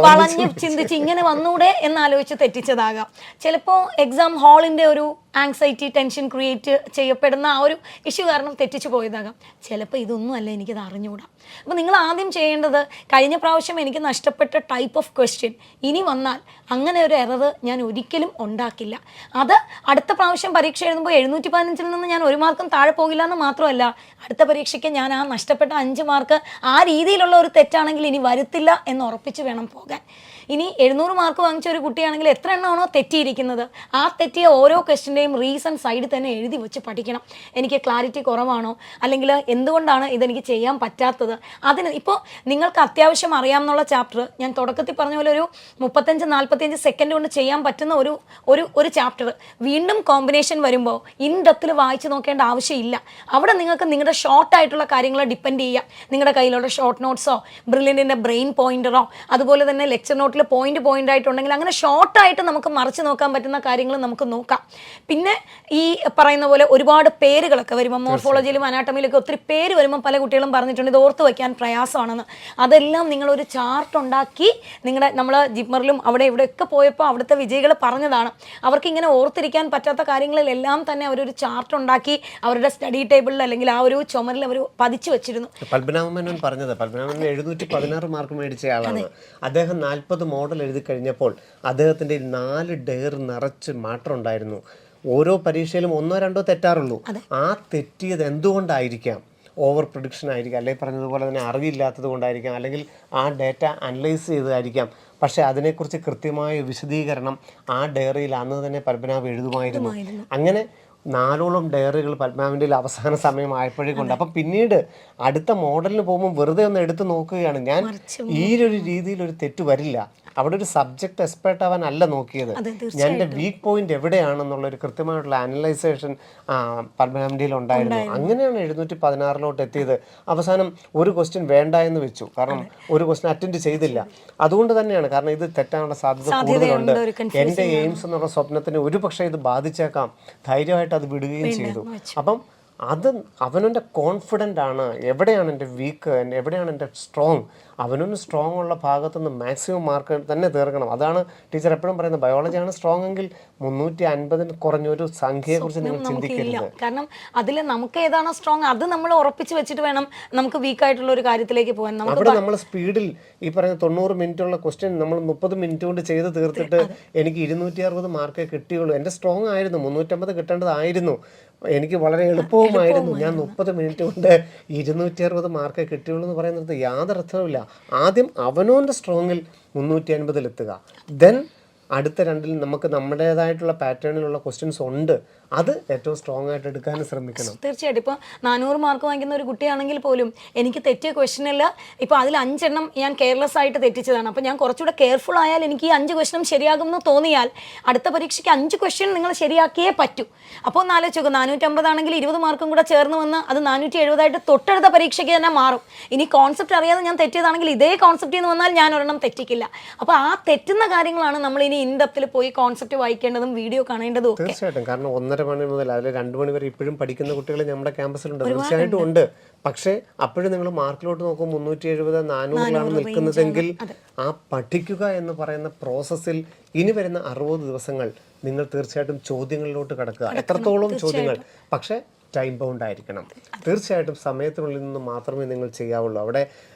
വളഞ്ഞ് ചിന്തിച്ച് ഇങ്ങനെ വന്നൂടെ എന്നാലോചിച്ച് തെറ്റിച്ചതാകാം. ചിലപ്പോൾ എക്സാം ഹാളിൻ്റെ ഒരു ആങ്സൈറ്റി, ടെൻഷൻ ക്രിയേറ്റ് ചെയ്യപ്പെടുന്ന ആ ഒരു ഇഷ്യൂ കാരണം തെറ്റിച്ചു പോയതാകാം. ചിലപ്പോൾ ഇതൊന്നും അല്ല, എനിക്കത് അറിഞ്ഞുകൂടാ. അപ്പോൾ നിങ്ങൾ ആദ്യം ചെയ്യേണ്ടത്, കഴിഞ്ഞ പ്രാവശ്യം എനിക്ക് നഷ്ടപ്പെട്ട ടൈപ്പ് ഓഫ് ക്വസ്റ്റ്യൻ ഇനി വന്നാൽ അങ്ങനെ ഒരു എറർ ഞാൻ ഒരിക്കലും ഉണ്ടാക്കില്ല. അത് അടുത്ത പ്രാവശ്യം പരീക്ഷ എഴുതുമ്പോൾ 715-ൽ നിന്ന് ഞാൻ 1 മാർക്കും താഴെ പോകില്ല എന്ന് മാത്രമല്ല, അടുത്ത പരീക്ഷയ്ക്ക് ഞാൻ ആ നഷ്ടപ്പെട്ട 5 മാർക്ക് ആ രീതിയിലുള്ള ഒരു തെറ്റാണെങ്കിൽ ഇനി വരുത്തില്ല എന്ന് ഉറപ്പിച്ച് വേണം പോകാൻ. ഇനി 700 മാർക്ക് വാങ്ങിച്ച ഒരു കുട്ടിയാണെങ്കിൽ എത്ര എണ്ണമാണോ തെറ്റിയിരിക്കുന്നത്, ആ തെറ്റിയ ഓരോ ക്വസ്റ്റിൻ്റെയും റീസൺ സൈഡിൽ തന്നെ എഴുതി വെച്ച് പഠിക്കണം. എനിക്ക് ക്ലാരിറ്റി കുറവാണോ, അല്ലെങ്കിൽ എന്തുകൊണ്ടാണ് ഇതെനിക്ക് ചെയ്യാൻ പറ്റാത്തത്, അതിന് ഇപ്പോൾ നിങ്ങൾക്ക് അത്യാവശ്യം അറിയാമെന്നുള്ള ചാപ്റ്റർ ഞാൻ തുടക്കത്തിൽ പറഞ്ഞ പോലെ ഒരു 35-45 സെക്കൻഡ് കൊണ്ട് ചെയ്യാൻ പറ്റുന്ന ഒരു ചാപ്റ്റർ വീണ്ടും കോമ്പിനേഷൻ വരുമ്പോൾ ഇൻ ഡെപ്തിൽ വായിച്ച് നോക്കേണ്ട ആവശ്യമില്ല. അവിടെ നിങ്ങൾക്ക് നിങ്ങളുടെ ഷോർട്ടായിട്ടുള്ള കാര്യങ്ങൾ ഡിപ്പെൻഡ് ചെയ്യാം. നിങ്ങളുടെ കയ്യിലുള്ള ഷോർട്ട് നോട്ട്സോ, ബ്രില്യൻറ്റിൻ്റെ ബ്രെയിൻ പോയിന്ററോ, അതുപോലെ തന്നെ ലെക്ചർ നോട്ടിൽ പോയിന്റ് ആയിട്ടുണ്ടെങ്കിൽ അങ്ങനെ ഷോർട്ടായിട്ട് നമുക്ക് മറിച്ച് നോക്കാൻ പറ്റുന്ന കാര്യങ്ങൾ നമുക്ക് നോക്കാം. പിന്നെ ഈ പറയുന്ന പോലെ ഒരുപാട് പേരുകളൊക്കെ വരുമ്പോൾ, മോർഫോളജിയിലും അനാട്ടമിയിലൊക്കെ ഒത്തിരി പേര് വരുമ്പോൾ പല കുട്ടികളും പറഞ്ഞിട്ടുണ്ട് ഇത് ഓർത്ത് വയ്ക്കാൻ പ്രയാസമാണെന്ന്. അതെല്ലാം നിങ്ങളൊരു ചാർട്ട് ഉണ്ടാക്കി, നമ്മൾ ജിപ്മറിലും അവിടെ ഇവിടെയൊക്കെ പോയപ്പോൾ അവിടുത്തെ വിജയികൾ പറഞ്ഞതാണ്, അവർക്ക് ഇങ്ങനെ ഓർത്തിരിക്കാൻ പറ്റാത്ത കാര്യങ്ങളിലെല്ലാം തന്നെ അവരൊരു ചാർട്ട് ഉണ്ടാക്കി അവരുടെ സ്റ്റഡി ടേബിളിൽ അല്ലെങ്കിൽ ആ ഒരു ചുമരിൽ അവർ പതിച്ചു വെച്ചിരുന്നു. പത്മനാഭൻ പറഞ്ഞത്, പത്മനാഭൻ 716 മാർക്ക് മേടിച്ച ആളാണ്. അദ്ദേഹം 40 മോഡൽ എഴുതി കഴിഞ്ഞപ്പോൾ അദ്ദേഹത്തിൻ്റെ 4 ഡയർ നിറച്ച് മാറ്റം ഉണ്ടായിരുന്നു. ഓരോ പരീക്ഷയിലും 1-2 തെറ്റാറുള്ളൂ. ആ തെറ്റിയത് എന്തുകൊണ്ടായിരിക്കാം? ഓവർ പ്രൊഡിക്ഷൻ ആയിരിക്കാം, അല്ലെങ്കിൽ പറഞ്ഞതുപോലെ തന്നെ അറിവില്ലാത്തത് കൊണ്ടായിരിക്കാം, അല്ലെങ്കിൽ ആ ഡേറ്റ അനലൈസ് ചെയ്തതായിരിക്കാം. പക്ഷേ അതിനെക്കുറിച്ച് കൃത്യമായ വിശദീകരണം ആ ഡയറിയിൽ അന്ന് തന്നെ പത്മനാഭൻ എഴുതുമായിരുന്നു. അങ്ങനെ 4ഓളം ഡയറികൾ പത്മനാഭൻ്റെ അവസാന സമയമായപ്പോഴേക്കുണ്ട്. അപ്പം പിന്നീട് അടുത്ത മോഡലിന് പോകുമ്പോൾ വെറുതെ ഒന്ന് എടുത്ത് നോക്കുകയാണ്, ഞാൻ ഈ ഒരു രീതിയിൽ ഒരു തെറ്റ് വരില്ല. അവിടെ ഒരു സബ്ജക്ട് എക്സ്പേർട്ട് ആവാൻ അല്ല നോക്കിയത്, ഞാൻ എൻ്റെ വീക്ക് പോയിന്റ് എവിടെയാണെന്നുള്ള ഒരു കൃത്യമായിട്ടുള്ള അനലൈസേഷൻ പത്മനാഭൻ്റെയിൽ ഉണ്ടായിരുന്നു. അങ്ങനെയാണ് 716 എത്തിയത്. അവസാനം ഒരു ക്വസ്റ്റ്യൻ വേണ്ട എന്ന് വെച്ചു, കാരണം ഒരു ക്വസ്റ്റ്യൻ അറ്റൻഡ് ചെയ്തില്ല. അതുകൊണ്ട് തന്നെയാണ്, കാരണം ഇത് തെറ്റാനുള്ള സാധ്യത കൂടുതലുണ്ട്. എൻ്റെ എയിംസ് എന്നുള്ള സ്വപ്നത്തിന് ഒരു പക്ഷേ ഇത് ബാധിച്ചേക്കാം. ധൈര്യമായിട്ട് അത് വിടുകയും ചെയ്തു. അപ്പം അത് അവനവൻ്റെ കോൺഫിഡൻ്റ് ആണ്, എവിടെയാണ് എൻ്റെ വീക്ക്, എവിടെയാണ് എൻ്റെ സ്ട്രോങ്, അവനൊന്ന് സ്ട്രോങ് ഉള്ള ഭാഗത്തുനിന്ന് മാക്സിമം മാർക്ക് തന്നെ തീർക്കണം. അതാണ് ടീച്ചർ എപ്പോഴും പറയുന്നത്, ബയോളജിയാണ് സ്ട്രോങ് എങ്കിൽ 350 കുറഞ്ഞൊരു സംഖ്യയെക്കുറിച്ച് നിങ്ങൾ ചിന്തിക്കരുത്. കാരണം അതിൽ നമുക്ക് ഏതാണോ സ്ട്രോങ് അത് നമ്മൾ ഉറപ്പിച്ച് വെച്ചിട്ട് വേണം നമുക്ക് വീക്ക് ആയിട്ടുള്ള ഒരു കാര്യത്തിലേക്ക് പോകാൻ. അവിടെ നമ്മൾ സ്പീഡിൽ ഈ പറയുന്ന 90 മിനിറ്റുള്ള ക്വസ്റ്റ്യൻ നമ്മൾ 30 മിനിറ്റ് കൊണ്ട് ചെയ്ത് തീർത്തിട്ട് എനിക്ക് 260 മാർക്കേ കിട്ടിയുള്ളൂ. എൻ്റെ സ്ട്രോങ് ആയിരുന്നു, 350 കിട്ടേണ്ടതായിരുന്നു, എനിക്ക് വളരെ എളുപ്പവുമായിരുന്നു. ഞാൻ 30 മിനിറ്റ് കൊണ്ട് 260 മാർക്കേ കിട്ടിയുള്ളൂ എന്ന് പറയുന്നത് യാതൊരു അർത്ഥവുമില്ല. ആദ്യം അവനോൻ്റെ സ്ട്രോങ്ങിൽ 350 എത്തുക, ദെൻ അടുത്ത രണ്ടിൽ നമുക്ക് നമ്മുടേതായിട്ടുള്ള പാറ്റേണിലുള്ള ക്വസ്റ്റ്യൻസ് ഉണ്ട്, അത് ഏറ്റവും സ്ട്രോങ് ആയിട്ട് എടുക്കാൻ ശ്രമിക്കണം. തീർച്ചയായിട്ടും ഇപ്പോൾ 400 മാർക്ക് വാങ്ങിക്കുന്ന ഒരു കുട്ടിയാണെങ്കിൽ പോലും എനിക്ക് തെറ്റിയ ക്വസ്റ്റ്യനല്ല, ഇപ്പോൾ അതിൽ 5 എണ്ണം ഞാൻ കെയർലെസ് ആയിട്ട് തെറ്റിച്ചതാണ്. അപ്പോൾ ഞാൻ കുറച്ചുകൂടെ കെയർഫുൾ ആയാൽ എനിക്ക് ഈ 5 ക്വസ്റ്റ്യനും ശരിയാകുമെന്ന് തോന്നിയാൽ അടുത്ത പരീക്ഷയ്ക്ക് 5 ക്വസ്റ്റ്യൻ നിങ്ങൾ ശരിയാക്കിയേ പറ്റൂ. അപ്പോൾ ഒന്ന് ആലോചിച്ച് നോക്കുക, 450 ആണെങ്കിൽ 20 മാർക്കും കൂടെ ചേർന്ന് വന്ന് അത് 470 ആയിട്ട് തൊട്ടടുത്ത പരീക്ഷയ്ക്ക് തന്നെ മാറും. ഇനി കോൺസെപ്റ്റ് അറിയാതെ ഞാൻ തെറ്റിയതാണെങ്കിൽ ഇതേ കോൺസെപ്റ്റിൽ നിന്ന് വന്നാൽ ഞാൻ ഒരെണ്ണം തെറ്റിക്കില്ല. അപ്പോൾ ആ തെറ്റുന്ന കാര്യങ്ങളാണ് നമ്മൾ ഇനി ഇൻഡെപ്തിൽ പോയി കോൺസെപ്റ്റ് വായിക്കേണ്ടതും വീഡിയോ കാണേണ്ടതും ഒക്കെ. തീർച്ചയായിട്ടും, കാരണം 1:30 മണി മുതൽ അതിൽ 2 മണി വരെ ഇപ്പോഴും പഠിക്കുന്ന കുട്ടികൾ നമ്മുടെ ക്യാമ്പസിലുണ്ട്, തീർച്ചയായിട്ടും ഉണ്ട്. പക്ഷേ അപ്പോഴും നിങ്ങൾ മാർക്കിലോട്ട് നോക്കും 370, 400 നിൽക്കുന്നതെങ്കിൽ ആ പഠിക്കുക എന്ന് പറയുന്ന പ്രോസസ്സിൽ ഇനി വരുന്ന 60 ദിവസങ്ങൾ നിങ്ങൾ തീർച്ചയായിട്ടും ചോദ്യങ്ങളിലോട്ട് കടക്കുക. എത്രത്തോളം ചോദ്യങ്ങൾ, പക്ഷേ ടൈം ബൗണ്ട് ആയിരിക്കണം. തീർച്ചയായിട്ടും സമയത്തിനുള്ളിൽ നിന്ന് മാത്രമേ നിങ്ങൾ ചെയ്യാവുള്ളൂ. അവിടെ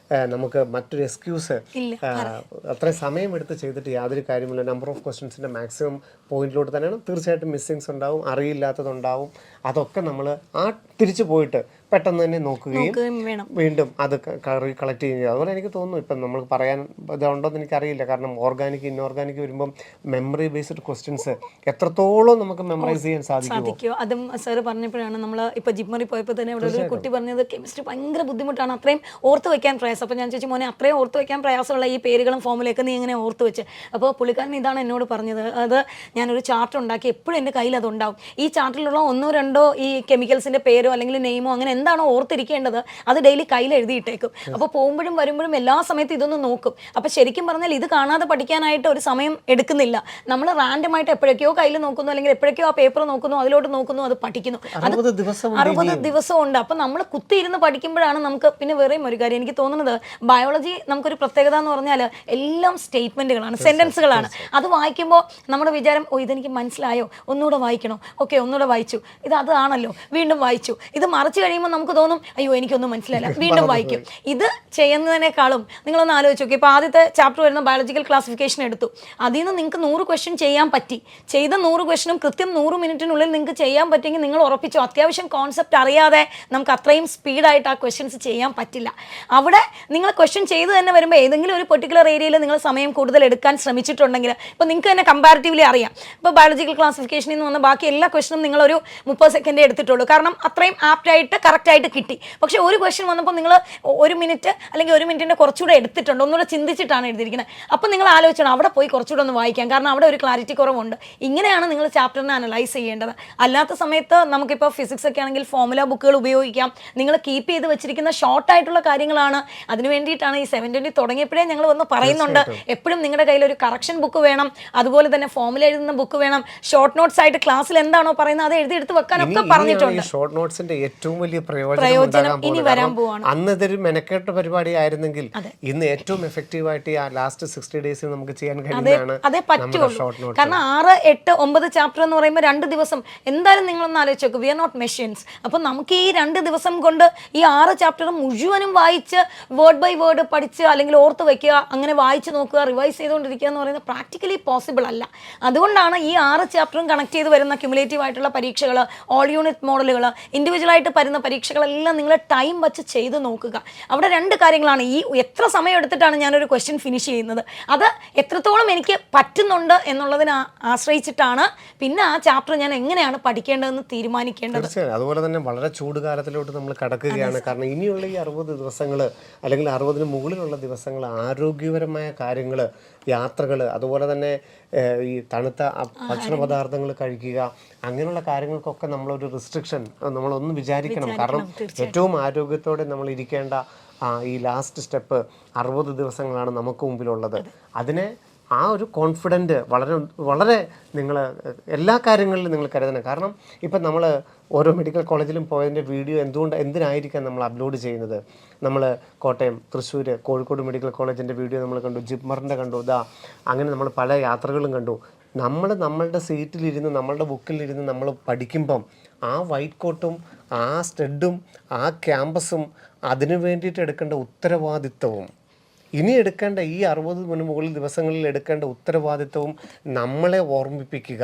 നമുക്ക് മറ്റൊരു എക്സ്ക്യൂസ് അത്രയും സമയമെടുത്ത് ചെയ്തിട്ട് യാതൊരു കാര്യമില്ല. നമ്പർ ഓഫ് ക്വസ്റ്റ്യൻസിൻ്റെ മാക്സിമം പോയിന്റിലോട്ട് തന്നെയാണ്. തീർച്ചയായിട്ടും മിസ്സിങ്സ് ഉണ്ടാവും, അറിയില്ലാത്തതുണ്ടാവും. അതൊക്കെ നമ്മൾ തിരിച്ചു പോയിട്ട് പെട്ടെന്ന് തന്നെ നോക്കുകയും വീണ്ടും അത് കളക്ട് ചെയ്യുകയും. അതുപോലെ എനിക്ക് തോന്നുന്നു ഇപ്പം നമ്മൾ പറയാൻ ഇതുണ്ടോയെന്ന് എനിക്കറിയില്ല, കാരണം ഓർഗാനിക് ഇൻഓർഗാനിക് വരുമ്പം മെമ്മറി ബേസ്ഡ് ക്വസ്റ്റ്യൻസ് എത്രത്തോളം നമുക്ക് മെമ്മറൈസ് ചെയ്യാൻ സാധിക്കുമോ. അതും സാറ് പറഞ്ഞപ്പോഴാണ് നമ്മൾ ഇപ്പോൾ ജിപ്മറി പോയപ്പോൾ തന്നെ ഇവിടെ ഒരു കുട്ടി പറഞ്ഞത് കെമിസ്ട്രി ഭയങ്കര ബുദ്ധിമുട്ടാണ്, അത്രയും ഓർത്ത് വയ്ക്കാൻ പ്രയാസം. അപ്പോൾ ഞാൻ ചോദിച്ചു, മോനെ അത്രയും ഓർത്ത് വയ്ക്കാൻ പ്രയാസമുള്ള ഈ പേരുകളും ഫോമിലേക്ക് നീ എങ്ങനെ ഓർത്ത് വെച്ച്? അപ്പോൾ പുള്ളിക്കാരൻ ഇതാണ് എന്നോട് പറഞ്ഞത്, അത് ഞാനൊരു ചാർട്ട് ഉണ്ടാക്കി എപ്പോഴും എൻ്റെ കയ്യിൽ അതുണ്ടാവും. ഈ ചാർട്ടിലുള്ള 1-2 ഈ കെമിക്കൽസിൻ്റെ പേരോ അല്ലെങ്കിൽ നെയിമോ അങ്ങനെ എന്താണോ ഓർത്തിരിക്കേണ്ടത് അത് ഡെയിലി കയ്യിൽ എഴുതിയിട്ടേക്കും. അപ്പോൾ പോകുമ്പോഴും വരുമ്പോഴും എല്ലാ സമയത്തും ഇതൊന്ന് നോക്കും. അപ്പോൾ ശരിക്കും പറഞ്ഞാൽ ഇത് കാണാതെ പഠിക്കാനായിട്ട് ഒരു സമയം എടുക്കുന്നില്ല. നമ്മൾ റാൻഡമായിട്ട് എപ്പോഴൊക്കെയോ കയ്യിൽ നോക്കുന്നു, അല്ലെങ്കിൽ എപ്പോഴൊക്കെയോ ആ പേപ്പർ നോക്കുന്നു, അതിലോട്ട് നോക്കുന്നു, അത് പഠിക്കുന്നു. 60 ദിവസം ഉണ്ട്. അപ്പം നമ്മൾ കുത്തിയിരുന്ന് പഠിക്കുമ്പോഴാണ് നമുക്ക്. പിന്നെ വേറെയും ഒരു കാര്യം എനിക്ക് തോന്നുന്നത്, ബയോളജി നമുക്കൊരു പ്രത്യേകത എന്ന് പറഞ്ഞാൽ എല്ലാം സ്റ്റേറ്റ്മെൻറ്റുകളാണ്, സെൻറ്റൻസുകളാണ്. അത് വായിക്കുമ്പോൾ നമ്മുടെ വിചാരം, ഓ ഇതെനിക്ക് മനസ്സിലായോ, ഒന്നുകൂടെ വായിക്കണോ, ഓക്കെ ഒന്നുകൂടെ വായിച്ചു, ഇത് അതാണല്ലോ, വീണ്ടും വായിച്ചു. ഇത് മറിച്ച് കഴിയുമ്പോൾ നമുക്ക് തോന്നും, അയ്യോ എനിക്കൊന്നും മനസ്സിലായില്ല, വീണ്ടും വായിക്കും. ഇത് ചെയ്യുന്നതിനേക്കാളും നിങ്ങളൊന്ന് ആലോചിച്ച് നോക്കി, ഇപ്പോൾ ആദ്യത്തെ ചാപ്റ്റർ വരുന്ന ബയോളജിക്കൽ ക്ലാസിഫിക്കേഷൻ എടുത്തു, അതിൽ നിന്ന് നിങ്ങൾക്ക് 100 ക്വസ്റ്റ്യൻ ചെയ്യാൻ പറ്റി. ചെയ്ത 100 ക്വസ്റ്റ്യനും കൃത്യം 100 മിനിറ്റിനുള്ളിൽ നിങ്ങൾക്ക് ചെയ്യാൻ പറ്റുമെങ്കിൽ നിങ്ങൾ ഉറപ്പിച്ചോ, അത്യാവശ്യം കോൺസെപ്റ്റ് അറിയാതെ നമുക്ക് അത്രയും സ്പീഡായിട്ട് ആ ക്വസ്റ്റ്യൻസ് ചെയ്യാൻ പറ്റില്ല. അവിടെ നിങ്ങൾ ക്വസ്റ്റ്യൻ ചെയ്ത് തന്നെ വരുമ്പോൾ ഏതെങ്കിലും ഒരു പെർട്ടിക്കുലർ ഏരിയയിൽ നിങ്ങൾ സമയം കൂടുതൽ എടുക്കാൻ ശ്രമിച്ചിട്ടുണ്ടെങ്കിൽ, ഇപ്പോൾ നിങ്ങൾക്ക് തന്നെ കമ്പാരിറ്റീവ്ലി അറിയാം, ഇപ്പോൾ ബയോളജിക്കൽ ക്ലാസിഫിക്കേഷനിൽ നിന്ന് വന്ന ബാക്കി എല്ലാ ക്വസ്റ്റ്യനും നിങ്ങളൊരു 30 സെക്കൻഡേ എടുത്തിട്ടുള്ളൂ, കാരണം അത്രയും ആപ്റ്റായിട്ട് കറക്റ്റായിട്ട് കിട്ടി. പക്ഷേ ഒരു ക്വസ്റ്റ്യൻ വന്നപ്പോൾ നിങ്ങൾ 1 മിനിറ്റ് അല്ലെങ്കിൽ 1 മിനിറ്റിൻ്റെ കുറച്ചുകൂടെ എടുത്തിട്ടുണ്ട്, ഒന്നുകൂടെ ചിന്തിച്ചിട്ടാണ് എഴുതിയിരിക്കുന്നത്. അപ്പോൾ നിങ്ങൾ ആലോചിക്കണം അവിടെ പോയി കുറച്ചുകൂടെ ഒന്ന് വായിക്കാം, കാരണം അവിടെ ഒരു ക്ലാരിറ്റി കുറവുണ്ട്. ഇങ്ങനെയാണ് നിങ്ങൾ ചാപ്റ്ററിനെ അനലൈസ് ചെയ്യേണ്ടത്. അല്ലാത്ത സമയത്ത് നമുക്കിപ്പോൾ ഫിസിക്സ് ഒക്കെ ആണെങ്കിൽ ഫോർമുല ബുക്കുകൾ ഉപയോഗിക്കാം. നിങ്ങൾ കീപ്പ് ചെയ്ത് വെച്ചിരിക്കുന്ന ഷോർട്ടായിട്ടുള്ള കാര്യങ്ങളാണ്. അതിന് വേണ്ടിയിട്ടാണ് ഈ 720 തുടങ്ങിയപ്പോഴേ ഞങ്ങൾ വന്ന് പറയുന്നുണ്ട്, എപ്പോഴും നിങ്ങളുടെ കയ്യിൽ ഒരു കറക്ഷൻ ബുക്ക് വേണം, അതുപോലെ തന്നെ ഫോർമുല എഴുതുന്ന ബുക്ക് വേണം, ഷോർട്ട് നോട്ട്സ് ആയിട്ട് ക്ലാസ്സിൽ എന്താണോ പറയുന്നത് അത് എഴുതി എടുത്ത് വെക്കാനൊക്കെ പറഞ്ഞിട്ടുണ്ട്. ഷോർട്ട് നോട്ട്സിന്റെ ഏറ്റവും വലിയ പ്രയോജനം ഇനി വരാൻ പോവാണ്. അന്ന് ഇതൊരു മെനക്കെട്ട പരിപാടി ആയിരുന്നെങ്കിൽ ഇന്ന് ഏറ്റവും എഫക്റ്റീവ് ആയിട്ട് ആ ലാസ്റ്റ് 60 ഡേയ്സിൽ നമുക്ക് ചെയ്യാൻ കഴിയുന്നതാണ്. അതേ പറ്റുള്ളൂ. കാരണം 6, 8, 9 ചാപ്റ്റർ എന്ന് പറയുമ്പോൾ 2 ദിവസം എന്തായാലും നിങ്ങളൊന്ന് ആലോചിച്ച് നോക്കും. We are not machines. അപ്പം നമുക്ക് ഈ 2 ദിവസം കൊണ്ട് ഈ 6 ചാപ്റ്റർ മുഴുവനും വായിച്ച് വേർഡ് ബൈ വേർഡ് പഠിച്ച് അല്ലെങ്കിൽ ഓർത്ത് വയ്ക്കുക, അങ്ങനെ വായിച്ച് നോക്കുക, റിവൈസ് ചെയ്തുകൊണ്ടിരിക്കുക എന്ന് പറയുന്നത് പ്രാക്ടിക്കലി പോസിബിൾ അല്ല. അതുകൊണ്ടാണ് ഈ 6 ചാപ്റ്ററും കണക്ട് ചെയ്ത് വരുന്ന ക്യുമുലേറ്റീവ് ആയിട്ടുള്ള പരീക്ഷകൾ, ഓൾ യൂണിറ്റ് മോഡലുകൾ, ഇൻഡിവിജ്വലായിട്ട് വരുന്ന പരീക്ഷകളെല്ലാം നിങ്ങൾ ടൈം വച്ച് ചെയ്ത് നോക്കുക. അവിടെ 2 കാര്യങ്ങളാണ്. ഈ എത്ര സമയം എടുത്തിട്ടാണ് ഞാനൊരു ക്വസ്റ്റ്യൻ ഫിനിഷ് ചെയ്യുന്നത്, അത് എത്രത്തോളം എനിക്ക് പറ്റുന്നുണ്ട് എന്നുള്ളതിനെ ആശ്രയിച്ചിട്ടാണ് പിന്നെ ആ ചാപ്റ്റർ ഞാൻ എങ്ങനെയാണ് പഠിക്കേണ്ടതെന്ന് തീരുമാനിക്കേണ്ടത്. അതുപോലെ തന്നെ വളരെ ചൂട് കാലത്തിലോട്ട് നമ്മൾ കടക്കുകയാണ്. കാരണം ഇനിയുള്ള ഈ 60 ദിവസങ്ങൾ അല്ലെങ്കിൽ 60-ന് മുകളിലുള്ള ദിവസങ്ങൾ ആരോഗ്യപരമായ കാര്യങ്ങൾ, യാത്രകൾ, അതുപോലെ തന്നെ ഈ തണുത്ത ഭക്ഷണ പദാർത്ഥങ്ങൾ കഴിക്കുക, അങ്ങനെയുള്ള കാര്യങ്ങൾക്കൊക്കെ നമ്മളൊരു റിസ്ട്രിക്ഷൻ നമ്മളൊന്ന് വിചാരിക്കണം. കാരണം ഏറ്റവും ആരോഗ്യത്തോടെ നമ്മൾ ഇരിക്കേണ്ട ഈ ലാസ്റ്റ് സ്റ്റെപ്പ് 60 ദിവസങ്ങളാണ് നമുക്ക് മുമ്പിലുള്ളത്. അതിനെ ആ ഒരു കോൺഫിഡൻറ്റ് വളരെ വളരെ നിങ്ങൾ എല്ലാ കാര്യങ്ങളിലും നിങ്ങൾ കരുതണം. കാരണം ഇപ്പം നമ്മൾ ഓരോ മെഡിക്കൽ കോളേജിലും പോയതിൻ്റെ വീഡിയോ എന്തിനായിരിക്കാം നമ്മൾ അപ്ലോഡ് ചെയ്യുന്നത്? നമ്മൾ കോട്ടയം, തൃശ്ശൂർ, കോഴിക്കോട് മെഡിക്കൽ കോളേജിൻ്റെ വീഡിയോ നമ്മൾ കണ്ടു, ജിപ്മറിൻ്റെ കണ്ടു, അങ്ങനെ നമ്മൾ പല യാത്രകളും കണ്ടു. നമ്മളുടെ സീറ്റിലിരുന്ന് നമ്മളുടെ ബുക്കിലിരുന്ന് നമ്മൾ പഠിക്കുമ്പം ആ വൈറ്റ് കോട്ടും ആ സ്റ്റഡും ആ ക്യാമ്പസും അതിനു വേണ്ടിയിട്ട് എടുക്കേണ്ട ഉത്തരവാദിത്വവും ഇനി എടുക്കേണ്ട ഈ 60 മുകളിൽ ദിവസങ്ങളിൽ എടുക്കേണ്ട ഉത്തരവാദിത്വവും നമ്മളെ ഓർമ്മിപ്പിക്കുക.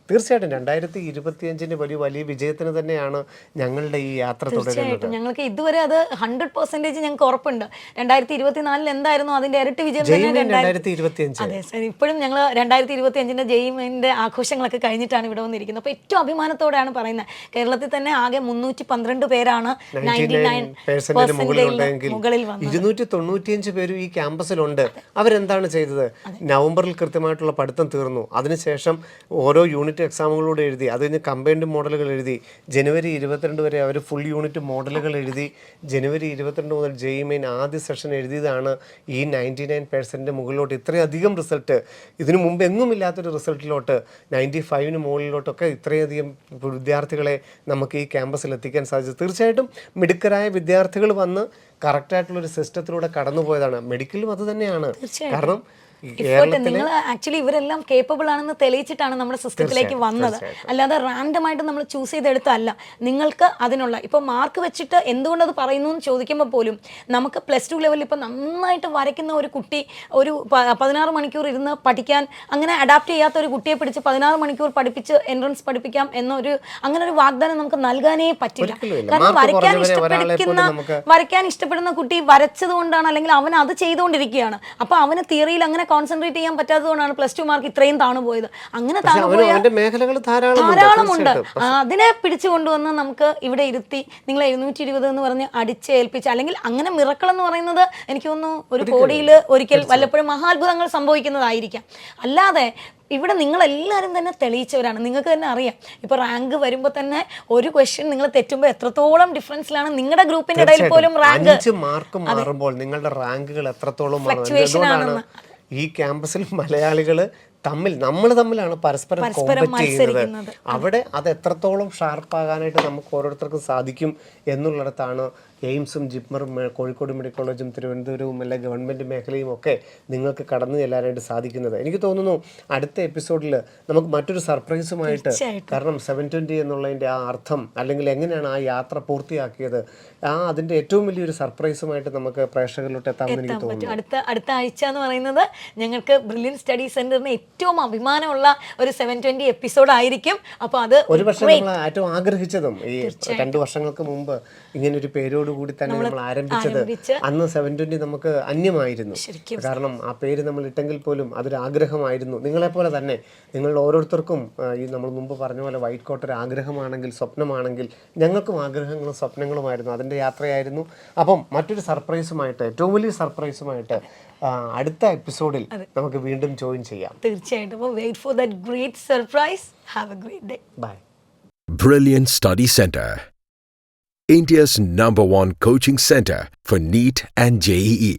തീർച്ചയായിട്ടും 2025 വലിയ വിജയത്തിന് തന്നെയാണ് ഞങ്ങളുടെ ഈ യാത്ര തുടരുന്നത്. ഞങ്ങൾക്ക് ഇതുവരെ അത് 100% ഞങ്ങൾക്ക് ഉറപ്പുണ്ട്. 2024 എന്തായിരുന്നു അതിന്റെ ഇരട്ടി വിജയം തന്നെ 2025. അതെ സർ, ഇപ്പോഴും ഞങ്ങൾ 2025 ജെയിമിന്റെ ആഘോഷങ്ങളൊക്കെ കഴിഞ്ഞിട്ടാണ് ഇവിടെ വന്നിരിക്കുന്നത്. അപ്പോൾ ഏറ്റവും അഭിമാനത്തോടെയാണ് പറയുന്നത്, കേരളത്തിൽ തന്നെ ആകെ 312 പേരാണ് 99% മുകളിൽ വന്നത്. 295 പേരും ഈ ക്യാമ്പസിലുണ്ട്. അവരെന്താണ് ചെയ്തത്? നവംബറിൽ കൃത്യമായിട്ടുള്ള പഠിത്തം തീർന്നു. അതിനുശേഷം ഓരോ യൂണിറ്റ് എക്സാമുകളോട് എഴുതി, അത് കഴിഞ്ഞ് കമ്പൈൻഡ് മോഡലുകൾ എഴുതി. ജനുവരി 22 വരെ അവർ ഫുൾ യൂണിറ്റ് മോഡലുകൾ എഴുതി. ജനുവരി 22 മുതൽ ജെയിമെയിൻ ആദ്യ സെഷൻ എഴുതിയതാണ് ഈ 99% മുകളിലോട്ട് ഇത്രയധികം റിസൾട്ട്. ഇതിനു മുമ്പ് എങ്ങും ഇല്ലാത്തൊരു റിസൾട്ടിലോട്ട് 95-ന് മുകളിലോട്ടൊക്കെ ഇത്രയധികം വിദ്യാർത്ഥികളെ നമുക്ക് ഈ ക്യാമ്പസിൽ എത്തിക്കാൻ സാധിച്ചു. തീർച്ചയായിട്ടും മിടുക്കരായ വിദ്യാർത്ഥികൾ വന്ന് കറക്റ്റായിട്ടുള്ളൊരു സിസ്റ്റത്തിലൂടെ കടന്നുപോയതാണ്. മെഡിക്കലും അത് തന്നെയാണ്. കാരണം നിങ്ങൾ ആക്ച്വലി ഇവരെല്ലാം കേപ്പബിൾ ആണെന്ന് തെളിയിച്ചിട്ടാണ് നമ്മുടെ സിസ്റ്റത്തിലേക്ക് വന്നത്. അല്ലാതെ റാൻഡമായിട്ട് നമ്മൾ ചൂസ് ചെയ്തെടുത്തല്ല. നിങ്ങൾക്ക് അതിനുള്ള ഇപ്പോൾ മാർക്ക് വെച്ചിട്ട് എന്തുകൊണ്ട് അത് പറയുന്നു എന്ന് ചോദിക്കുമ്പോൾ പോലും നമുക്ക് +2 ലെവലിൽ ഇപ്പോൾ നന്നായിട്ട് വരയ്ക്കുന്ന ഒരു കുട്ടി ഒരു 16 മണിക്കൂർ ഇരുന്ന് പഠിക്കാൻ അങ്ങനെ അഡാപ്റ്റ് ചെയ്യാത്ത ഒരു കുട്ടിയെ പിടിച്ച് 16 മണിക്കൂർ പഠിപ്പിച്ച് എൻട്രൻസ് പഠിപ്പിക്കാം എന്നൊരു അങ്ങനെ ഒരു വാഗ്ദാനം നമുക്ക് നൽകാനേ പറ്റില്ല. കാരണം വരയ്ക്കാൻ ഇഷ്ടപ്പെടുന്ന കുട്ടി വരച്ചത് കൊണ്ടാണ്, അല്ലെങ്കിൽ അവൻ അത് ചെയ്തുകൊണ്ടിരിക്കുകയാണ്. അപ്പോൾ അവന് തിയറിയിൽ അങ്ങനെ കോൺസെൻട്രേറ്റ് ചെയ്യാൻ പറ്റാത്തതുകൊണ്ടാണ് +2 മാർക്ക് ഇത്രയും താണു പോയത്. അങ്ങനെ ധാരാളമുണ്ട്. അതിനെ പിടിച്ചു കൊണ്ടുവന്ന് നമുക്ക് ഇവിടെ ഇരുത്തി നിങ്ങൾ 720 എന്ന് പറഞ്ഞ് അടിച്ചേൽപ്പിച്ച്, അല്ലെങ്കിൽ അങ്ങനെ മിറക്കിൾ എന്ന് പറയുന്നത് എനിക്ക് തോന്നുന്നു ഒരു കോടിയിൽ ഒരിക്കൽ വല്ലപ്പോഴും മഹാത്ഭുതങ്ങൾ സംഭവിക്കുന്നതായിരിക്കാം. അല്ലാതെ ഇവിടെ നിങ്ങളെല്ലാവരും തന്നെ തെളിയിച്ചവരാണ്. നിങ്ങൾക്ക് തന്നെ അറിയാം, ഇപ്പോൾ റാങ്ക് വരുമ്പോൾ തന്നെ ഒരു ക്വസ്റ്റ്യൻ നിങ്ങൾ തെറ്റുമ്പോൾ എത്രത്തോളം ഡിഫറൻസിലാണ് നിങ്ങളുടെ ഗ്രൂപ്പിന്റെ ഇടയിൽ പോലും റാങ്ക് മാർക്ക് മാറുമ്പോൾ നിങ്ങളുടെ റാങ്കുകൾ എത്രത്തോളം ഈ ക്യാമ്പസിൽ മലയാളികൾ തമ്മിലാണ് പരസ്പരം കോമ്പറ്റ് ചെയ്യുന്നത്. അവിടെ അത് എത്രത്തോളം ഷാർപ്പാകാനായിട്ട് നമുക്ക് ഓരോരുത്തർക്കും സാധിക്കും എന്നുള്ളിടത്താണ് എയിംസും ജിപ്മറും കോഴിക്കോട് മെഡിക്കൽ കോളേജും തിരുവനന്തപുരവും എല്ലാ ഗവൺമെൻറ് മേഖലയും ഒക്കെ നിങ്ങൾക്ക് കടന്നു ചെല്ലാനായിട്ട് സാധിക്കുന്നത്. എനിക്ക് തോന്നുന്നു അടുത്ത എപ്പിസോഡിൽ നമുക്ക് മറ്റൊരു സർപ്രൈസുമായിട്ട്, കാരണം 720 എന്നുള്ളതിൻ്റെ ആ അർത്ഥം അല്ലെങ്കിൽ എങ്ങനെയാണ് ആ യാത്ര പൂർത്തിയാക്കിയത്, അതിൻ്റെ ഏറ്റവും വലിയൊരു സർപ്രൈസുമായിട്ട് നമുക്ക് പ്രേക്ഷകരിലോട്ട് എത്താമെന്ന് എനിക്ക് തോന്നുന്നു. അടുത്ത ആഴ്ച എന്ന് പറയുന്നത് ഞങ്ങൾക്ക് ബ്രില്യൻ സ്റ്റഡി സെന്ററിന് ഏറ്റവും അഭിമാനമുള്ള ഒരു 720 എപ്പിസോഡ് ആയിരിക്കും. അപ്പോൾ അത് ഒരു പക്ഷേ നമ്മൾ ഏറ്റവും ആഗ്രഹിച്ചതും ഈ 2 വർഷങ്ങൾക്ക് മുമ്പ് ഇങ്ങനെ ഒരു പേരോട് കൂടി തന്നെ നമ്മൾ ആരംഭിച്ചത്. അന്ന് 720 നമുക്ക് അന്യമായിരുന്നു. കാരണം ആ പേര് നമ്മൾ ഇട്ടെങ്കിൽ പോലും അതൊരു ആഗ്രഹമായിരുന്നു. നിങ്ങളെപ്പോലെ തന്നെ നിങ്ങളുടെ ഓരോരുത്തർക്കും ഈ നമ്മൾ മുമ്പ് പറഞ്ഞ പോലെ വൈറ്റ് കോട്ട് ഒരു ആഗ്രഹമാണെങ്കിൽ, സ്വപ്നമാണെങ്കിൽ, ഞങ്ങൾക്കും ആഗ്രഹങ്ങളും സ്വപ്നങ്ങളുമായിരുന്നു. അതിൻ്റെ യാത്രയായിരുന്നു. അപ്പം മറ്റൊരു സർപ്രൈസുമായിട്ട്, ഏറ്റവും വലിയ സർപ്രൈസുമായിട്ട് അടുത്ത എപ്പിസോഡിൽ നമുക്ക് വീണ്ടും ജോയിൻ ചെയ്യാം. തീർച്ചയായിട്ടും. Wait for that great surprise. Have a great day. Bye. Brilliant Study Center, India's #1 coaching center for NEET and JEE.